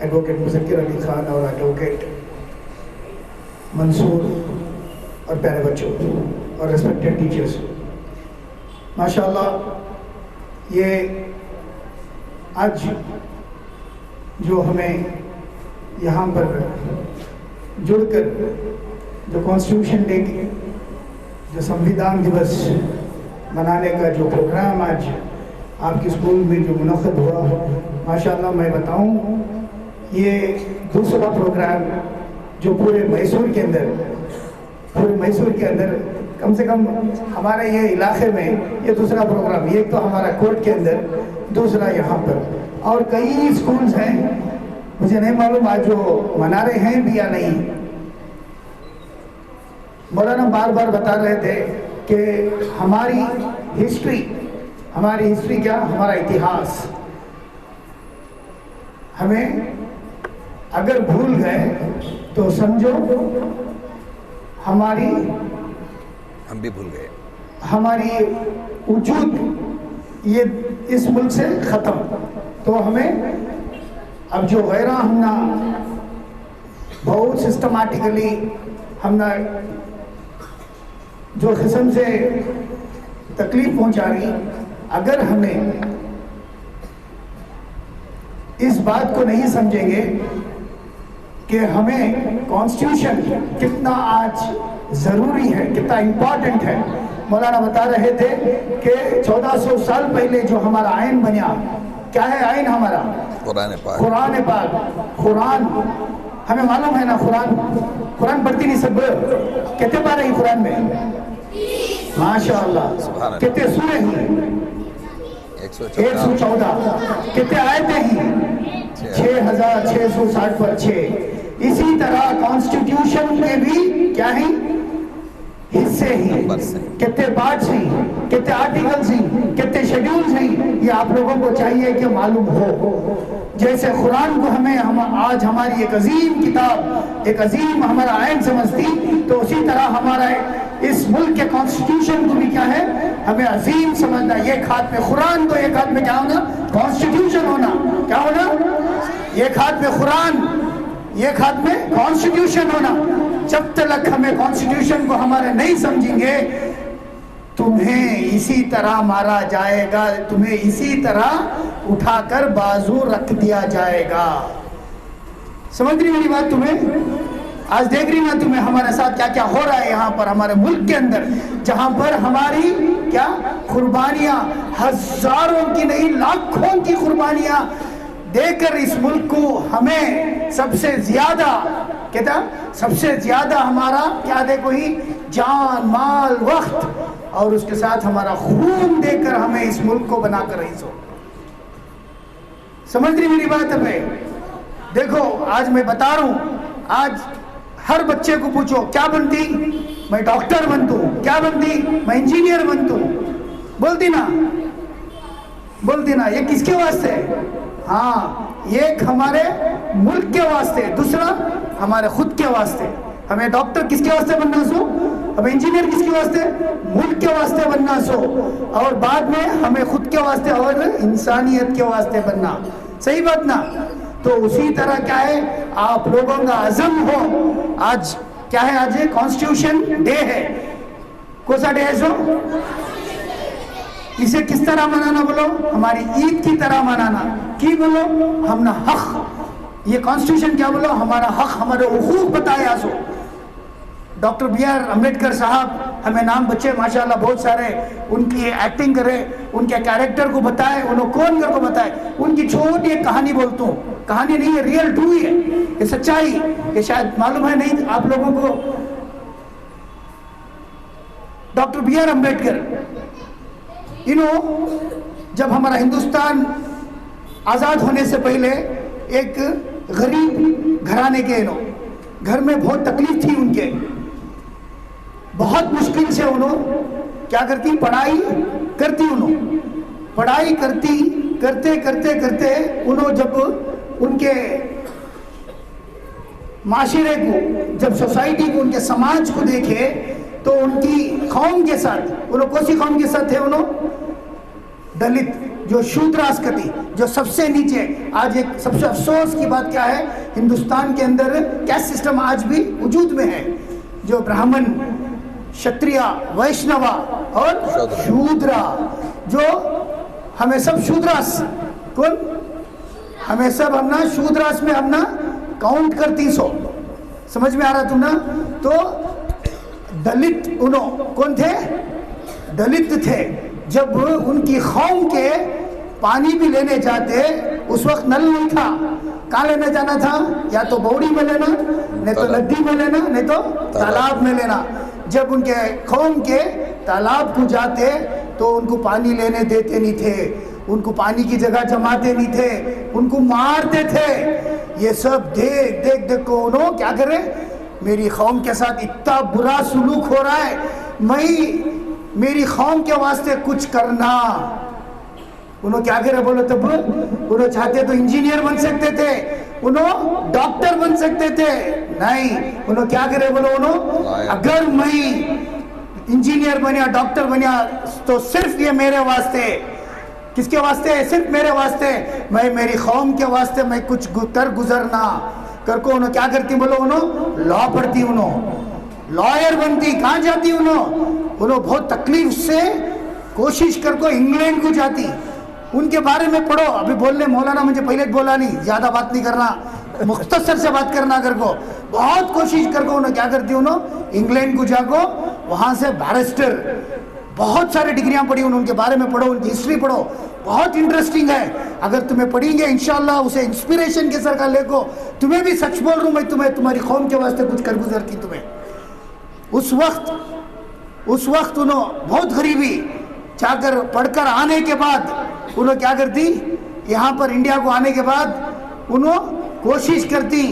Advocate मुज़क्किर Ali Khan और advocate Mansoor और प्यारे बच्चों और रिस्पेक्टेड टीचर्स, माशाअल्लाह ये आज जो हमें यहाँ पर जुड़कर जो कॉन्स्टिट्यूशन डे जो संविधान दिवस मनाने का जो प्रोग्राम आज आपके स्कूल में जो मुनक़्क़िद हुआ, माशाअल्लाह मैं बताऊं ये दूसरा प्रोग्राम जो पूरे मैसूर के अंदर कम से कम हमारे ये इलाके में ये दूसरा प्रोग्राम, ये तो हमारा कोर्ट के अंदर, दूसरा यहाँ पर और कई स्कूल्स हैं, मुझे नहीं मालूम आज जो मना रहे हैं भी या नहीं। मौलाना बार बार बता रहे थे कि हमारी हिस्ट्री क्या, हमारा इतिहास हमें अगर भूल गए तो समझो हम भी भूल गए, हमारी वजूद ये इस मुल्क से ख़त्म। तो हमें अब जो गैरा हमना बहुत सिस्टमेटिकली हमना जो किस्म से तकलीफ पहुंचा रही, अगर हमें इस बात को नहीं समझेंगे कि हमें कॉन्स्टिट्यूशन कितना आज ज़रूरी है, कितना इम्पॉर्टेंट है। मौलाना बता रहे थे कि 1400 साल पहले जो हमारा आइन बना, क्या है आइन हमारा? कुरान पाक। कुरान हमें मालूम है ना, कुरान पढ़ती नहीं सब, कितने पारे हैं कुरान में? माशाअल्लाह कितने सूरे हैं? 114। कितने आयतें हैं? 6660 पर 6। इसी तरह कॉन्स्टिट्यूशन के भी क्या है? हिस्से हैं, कितने पार्ट्स हैं, कितने आर्टिकल्स हैं, कितने शेड्यूल्स हैं, ये आप लोगों को चाहिए कि मालूम हो। जैसे कुरान को हम आज हमारी एक अजीम किताब, एक अजीम हमारा आयन समझती, तो उसी तरह हमारा इस मुल्क के कॉन्स्टिट्यूशन को भी क्या है, हमें अजीम समझना। एक हाथ में कुरान तो एक हाथ में क्या होना? कॉन्स्टिट्यूशन होना। क्या होना? एक हाथ में कुरान, एक हाथ में कॉन्स्टिट्यूशन होना। जब तक हमें कॉन्स्टिट्यूशन को हमारे नहीं समझेंगे, तुम्हें इसी तरह मारा जाएगा, तुम्हें इसी तरह उठाकर बाजू रख दिया जाएगा। समझ रही मेरी बात? तुम्हें आज देख रही ना तुम्हें हमारे साथ क्या क्या हो रहा है यहाँ पर हमारे मुल्क के अंदर, जहाँ पर हमारी क्या कुर्बानियाँ, हजारों की नहीं लाखों की कुर्बानियाँ देकर इस मुल्क को हमें सबसे ज्यादा कहता, सबसे ज्यादा हमारा क्या दे, कोई जान माल वक्त और उसके साथ हमारा खून देकर हमें इस मुल्क को बनाकर रईस हो। समझ रही मेरी बात है? देखो आज मैं बता रहा हूं, आज हर बच्चे को पूछो क्या बनती? मैं डॉक्टर बनतू। क्या बनती? मैं इंजीनियर बनतू। बोलती ना। ये किसके वास्ते? हाँ, एक हमारे मुल्क के वास्ते, दूसरा हमारे खुद के वास्ते। हमें डॉक्टर किसके वास्ते बनना सो, हमें इंजीनियर किसके वास्ते? मुल्क के वास्ते बनना सो, और बाद में हमें खुद के वास्ते और इंसानियत के वास्ते बनना। सही बात ना? तो उसी तरह क्या है, आप लोगों का अज़म हो। आज क्या है? आज कॉन्स्टिट्यूशन डे है। कौन सा डे है सो? इसे किस तरह मनाना बोलो? हमारी ईद की तरह मनाना। की बोलो? हमने हक, ये कॉन्स्टिट्यूशन क्या बोलो? हमारा हक, हमारे हुकूक बताया सो। Doctor B.R. अम्बेडकर साहब हमें नाम बच्चे माशाल्लाह बहुत सारे उनकी एक्टिंग करे, उनके कैरेक्टर को बताए, उन्होंने कौन कर को बताए। उनकी छोटी एक कहानी बोलता हूँ, कहानी नहीं है, रियल ट्रू ही है, ये सच्चाई, ये शायद मालूम है नहीं आप लोगों को। Doctor B.R. अम्बेडकर जब हमारा हिंदुस्तान आज़ाद होने से पहले एक गरीब घराने के घर में बहुत तकलीफ थी उनके, बहुत मुश्किल से उन्होंने क्या करती? पढ़ाई करती। उन्होंने पढ़ाई करते उन्होंने जब उनके माशरे को, जब सोसाइटी को, उनके समाज को देखे, तो उनकी कौम के साथ, उन्होंने कौन सी कौम के साथ थे? उन्होंने दलित, जो शूद्रास्कति, जो सबसे नीचे। आज एक सबसे अफसोस की बात क्या है, हिंदुस्तान के अंदर कैस्ट सिस्टम आज भी वजूद में है, जो ब्राह्मण, क्षत्रिय, वैष्णवा और शूद्रा, जो हमें सब शूद्रास, कौन हमें सब हम ना शूद्रास में हम ना काउंट कर 300, समझ में आ रहा तुम ना। तो दलित उन्हों कौन थे, दलित थे। जब उनकी कौम के पानी भी लेने जाते, उस वक्त नल नहीं था, कहाँ लेने जाना था, या तो बौड़ी में लेना, नहीं तो नदी में लेना, नहीं तो तालाब में लेना। जब उनके कौम के तालाब को जाते तो उनको पानी लेने देते नहीं थे, उनको पानी की जगह जमाते नहीं थे, उनको मारते थे। ये सब देख देख देख को उन्होंने क्या करे, मेरी कौम के साथ इतना बुरा सुलूक हो रहा है, मैं मेरी कौम के वास्ते कुछ करना। उन्होंने क्या करे बोलो, तब उन्होंने चाहते तो इंजीनियर बन सकते थे, उन्होंने डॉक्टर बन सकते थे, नहीं, उन्होंने क्या करे बोलो, उन्होंने अगर मैं इंजीनियर बनिया, डॉक्टर बनिया तो सिर्फ ये मेरे वास्ते, किसके वास्ते, सिर्फ मेरे वास्ते, मैं मेरी कौम के वास्ते मैं कुछ कर गुजरना कर को। उन्होंने क्या करती बोलो, उन्होंने लॉ पढ़ती, उन्होंने लॉयर बनती, कहाँ जाती उन्होंने बहुत तकलीफ से कोशिश कर को इंग्लैंड को जाती, उनके बारे में पढ़ो। अभी बोलने मौलाना मुझे पहले बोला नहीं, ज्यादा बात नहीं करना, मुख्तसर से बात करना कर को, बहुत कोशिश कर को उन्होंने क्या करती, उन्होंने इंग्लैंड को जाको, वहां से बैरिस्टर, बहुत सारे डिग्रियां पढ़ी, उनके बारे में पढ़ो, उनकी हिस्ट्री पढ़ो, बहुत इंटरेस्टिंग है। अगर तुम्हें पढ़ेंगे इंशाल्लाह उसे इंस्पिरेशन के सर का लेको, तुम्हें भी सच बोल रहा हूं मैं, तुम्हें तुम्हारी कौम के वास्ते कुछ कर गुजर की तुम्हें। उस वक्त उन्होंने बहुत गरीबी जाकर पढ़कर आने के बाद उन्होंने क्या करती, यहाँ पर इंडिया को आने के बाद उन्होंने कोशिश करती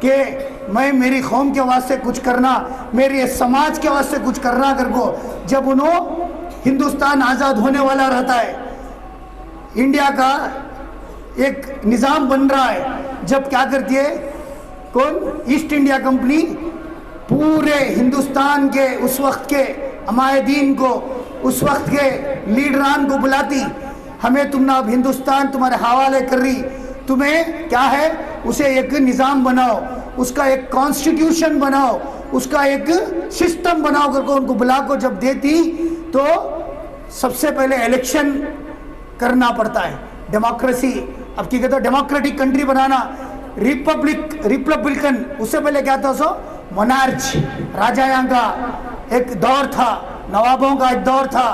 कि मैं मेरी कौम के वास्ते कुछ करना, मेरे समाज के वास्ते कुछ करना कर को। जब उन्होंने हिंदुस्तान आज़ाद होने वाला रहता है, इंडिया का एक निज़ाम बन रहा है, जब क्या करती है कौन, ईस्ट इंडिया कंपनी पूरे हिंदुस्तान के उस वक्त के अमायदीन को, उस वक्त के लीडरान को बुलाती, हमें तुम ना अब हिंदुस्तान तुम्हारे हवाले कर रही, तुम्हें क्या है उसे एक निज़ाम बनाओ, उसका एक कॉन्स्टिट्यूशन बनाओ, उसका एक सिस्टम बनाओ करके उनको बुला को जब देती, तो सबसे पहले इलेक्शन करना पड़ता है, डेमोक्रेसी। अब क्या कहते हो, डेमोक्रेटिक कंट्री बनाना, रिपब्लिकन, उससे पहले क्या था, सो मोनार्च, राजाओं का एक दौर था, नवाबों का एक दौर था।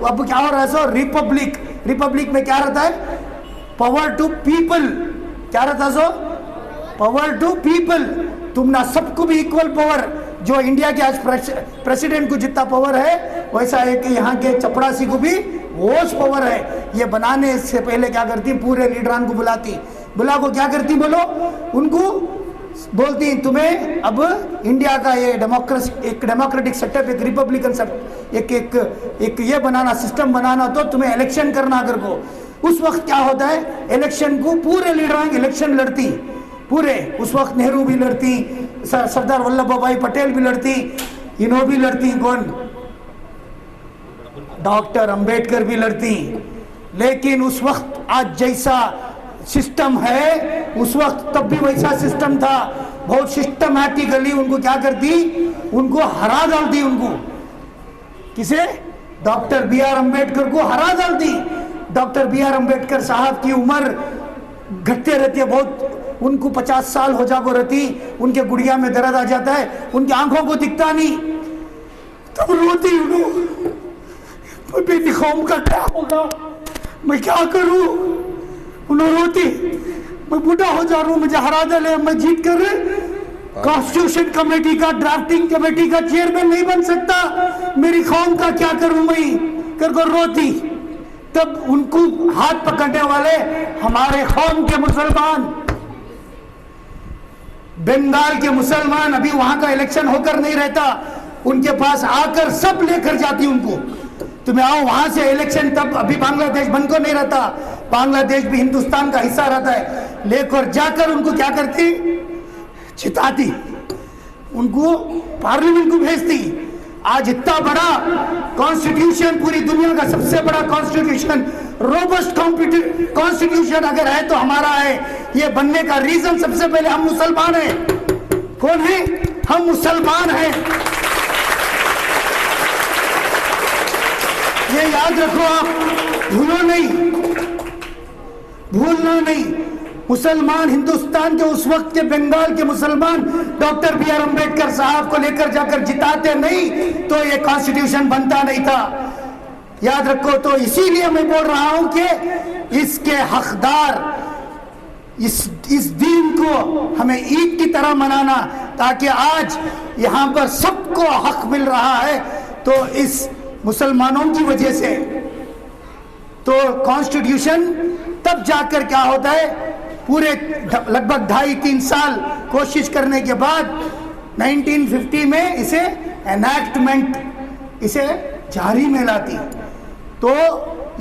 अब क्या हो रहा है, सो रिपब्लिक। रिपब्लिक में क्या रहता है, पावर टू पीपल, क्या रहता, सो पावर टू पीपल, तुम ना सबको भी इक्वल पावर, जो इंडिया के आज प्रेसिडेंट को जितना पावर है वैसा एक यहाँ के चपड़ासी को भी वोश पावर है। ये बनाने से पहले क्या करती, पूरे लीडरान को बुलाती, बुला को क्या करती बोलो, उनको बोलती तुम्हें अब इंडिया का ये एक डेमोक्रेटिक सेटअप, एक रिपब्लिकन सेटअप, एक ये बनाना, सिस्टम बनाना, तो तुम्हें इलेक्शन करना कर को। उस वक्त क्या होता है, इलेक्शन को पूरे लीडर इलेक्शन लड़ती, पूरे, उस वक्त नेहरू भी लड़ती, सरदार वल्लभ भाई पटेल भी लड़ती, इन्हों भी लड़ती, कौन, डॉक्टर अंबेडकर भी लड़ती। लेकिन उस वक्त आज जैसा सिस्टम है, उस वक्त तब भी वैसा सिस्टम था, बहुत सिस्टमैटिकली उनको क्या करती, उनको हरा डालती, उनको किसे, डॉक्टर बी आर अम्बेडकर को हरा डालती। डॉक्टर बी आर अम्बेडकर साहब की उम्र घटते रहती है बहुत, उनको 50 साल हो जाको रहती, उनके गुड़िया में दर्द आ जाता है, उनकी आंखों को दिखता नहीं, तब रोती उन्होंने, मेरी कौम का क्या होगा, मैं क्या करूं, उन्होंने रोती, मैं बूढ़ा हो जा रहा हूं, मुझे हरा दे, मैं जीत कर कॉन्स्टिट्यूशन कमेटी का, ड्राफ्टिंग कमेटी का चेयरमैन नहीं बन सकता, मेरी कौम का क्या करूं मैं, कर रोती। तब उनको हाथ पकड़ने वाले हमारे कौम के मुसलमान, बंगाल के मुसलमान, अभी वहां का इलेक्शन होकर नहीं रहता, उनके पास आकर सब लेकर जाती उनको, तुम्हें आओ वहां से इलेक्शन। तब अभी बांग्लादेश बन को नहीं रहता, बांग्लादेश भी हिंदुस्तान का हिस्सा रहता है, लेकर जाकर उनको क्या करती, चिताती, उनको पार्लियामेंट को भेजती। आज इतना बड़ा कॉन्स्टिट्यूशन, पूरी दुनिया का सबसे बड़ा कॉन्स्टिट्यूशन रोबस्ट कॉन्स्टिट्यूशन अगर है तो हमारा है। ये बनने का रीजन सबसे पहले हम मुसलमान हैं। कौन है? हम मुसलमान हैं। ये याद रखो, आप भूलो नहीं, भूलना नहीं। मुसलमान हिंदुस्तान के उस वक्त के बंगाल के मुसलमान डॉक्टर बी आर अम्बेडकर साहब को लेकर जाकर जिताते नहीं तो ये कॉन्स्टिट्यूशन बनता नहीं था। याद रखो। तो इसीलिए मैं बोल रहा हूं कि इसके हकदार इस दीन को हमें ईद की तरह मनाना, ताकि आज यहां पर सबको हक मिल रहा है। तो इस मुसलमानों की वजह से तो कॉन्स्टिट्यूशन तब जाकर क्या होता है, पूरे लगभग 2.5-3 साल कोशिश करने के बाद 1950 में इसे एनैक्टमेंट, इसे जारी में लाती। तो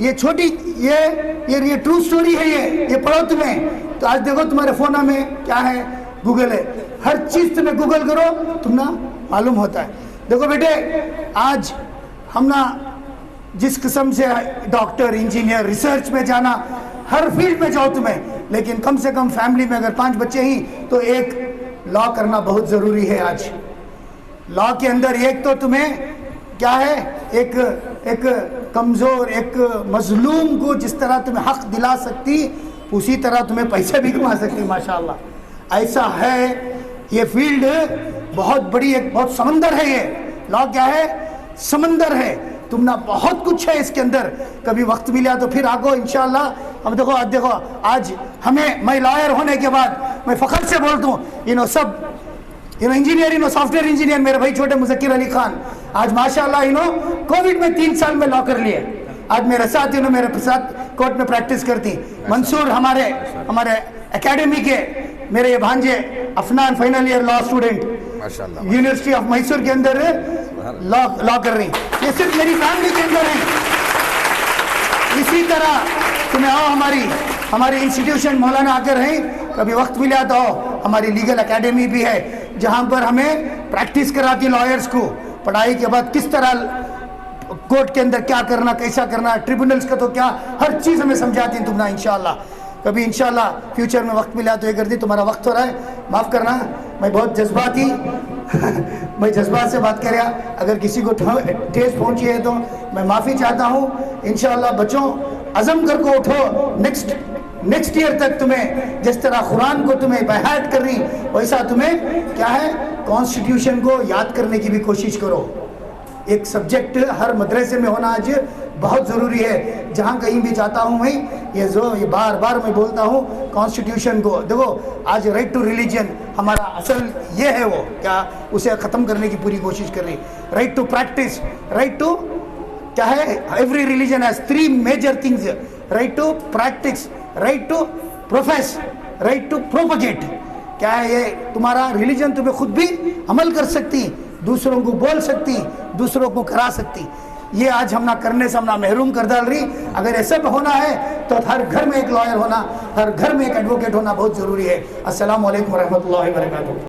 ये छोटी ये ट्रू स्टोरी है। ये पढ़ो तुम्हें। तो आज देखो तुम्हारे फोन में क्या है, गूगल है। हर चीज तुम्हें गूगल करो, तुम ना मालूम होता है। देखो बेटे, आज हम ना जिस किस्म से डॉक्टर, इंजीनियर, रिसर्च में जाना, हर फील्ड में जाओ तुम्हें, लेकिन कम से कम फैमिली में अगर 5 बच्चे ही तो एक लॉ करना बहुत जरूरी है। आज लॉ के अंदर एक तो तुम्हें क्या है, एक कमजोर, एक मजलूम को जिस तरह तुम्हें हक दिला सकती, उसी तरह तुम्हें पैसे भी कमा सकती। माशाल्लाह ऐसा है। ये फील्ड बहुत बड़ी, एक बहुत समंदर है। ये लॉ क्या है, समंदर है। तुम ना बहुत कुछ है इसके अंदर। कभी वक्त मिला तो फिर आगो इंशाल्लाह। अब देखो आज हमें, मैं लॉयर होने के बाद मैं फख्र से बोलता हूँ, सब इंजीनियर, सॉफ्टवेयर इंजीनियर, मेरे भाई छोटे मुज़क्किर अली खान आज माशाल्लाह कोविड में 3 साल में लॉ कर लिए। आज मेरे साथ मेरे साथ कोर्ट में प्रैक्टिस करती। मंसूर हमारे एकेडमी के मेरे ये भांजे Afnan final year law student university of Mysore के अंदर लॉ कर रही। ये सिर्फ मेरी फैमिली के अंदर है। इसी तरह तुम्हें आओ, हमारी इंस्टीट्यूशन मौलाना आकर है, कभी वक्त मिला तो आओ। हमारी लीगल एकेडमी भी है जहां पर हमें प्रैक्टिस कराती लॉयर्स को। पढ़ाई के बाद किस तरह कोर्ट के अंदर क्या करना, कैसा करना, ट्रिब्यूनल्स का तो क्या, हर चीज हमें समझाती तुम ना। इंशाल्लाह कभी इंशाल्लाह फ्यूचर में वक्त मिला तो ये कर दी। तुम्हारा वक्त हो रहा है, माफ करना, मैं बहुत जज्बाती मैं जज्बात से बात कर। अगर किसी को ठेस पहुंची है तो मैं माफी चाहता हूँ। इंशाल्लाह बच्चों, अज़म करके उठो। नेक्स्ट ईयर तक तुम्हें जिस तरह कुरान को तुम्हें बहायत कर रही, वैसा तुम्हें क्या है, कॉन्स्टिट्यूशन को याद करने की भी कोशिश करो। एक सब्जेक्ट हर मदरसे में होना आज बहुत ज़रूरी है। जहाँ कहीं भी जाता हूँ मैं ये बार बार मैं बोलता हूँ, कॉन्स्टिट्यूशन को देखो। आज राइट टू रिलीजन हमारा असल ये है, वो क्या, उसे ख़त्म करने की पूरी कोशिश कर रही। Right to practice, right to क्या है, every religion has 3 major things, right to practice, right to profess, right to propagate. क्या है ये, तुम्हारा रिलीजन तुम्हें खुद भी अमल कर सकती, दूसरों को बोल सकती, दूसरों को करा सकती। ये आज हम ना करने से हम ना महरूम कर डाल रही। अगर ऐसा होना है तो हर घर में एक लॉयर होना, हर घर में एक एडवोकेट होना बहुत जरूरी है। अस्सलाम वालेकुम रहमतुल्लाहि व बरकातुहू।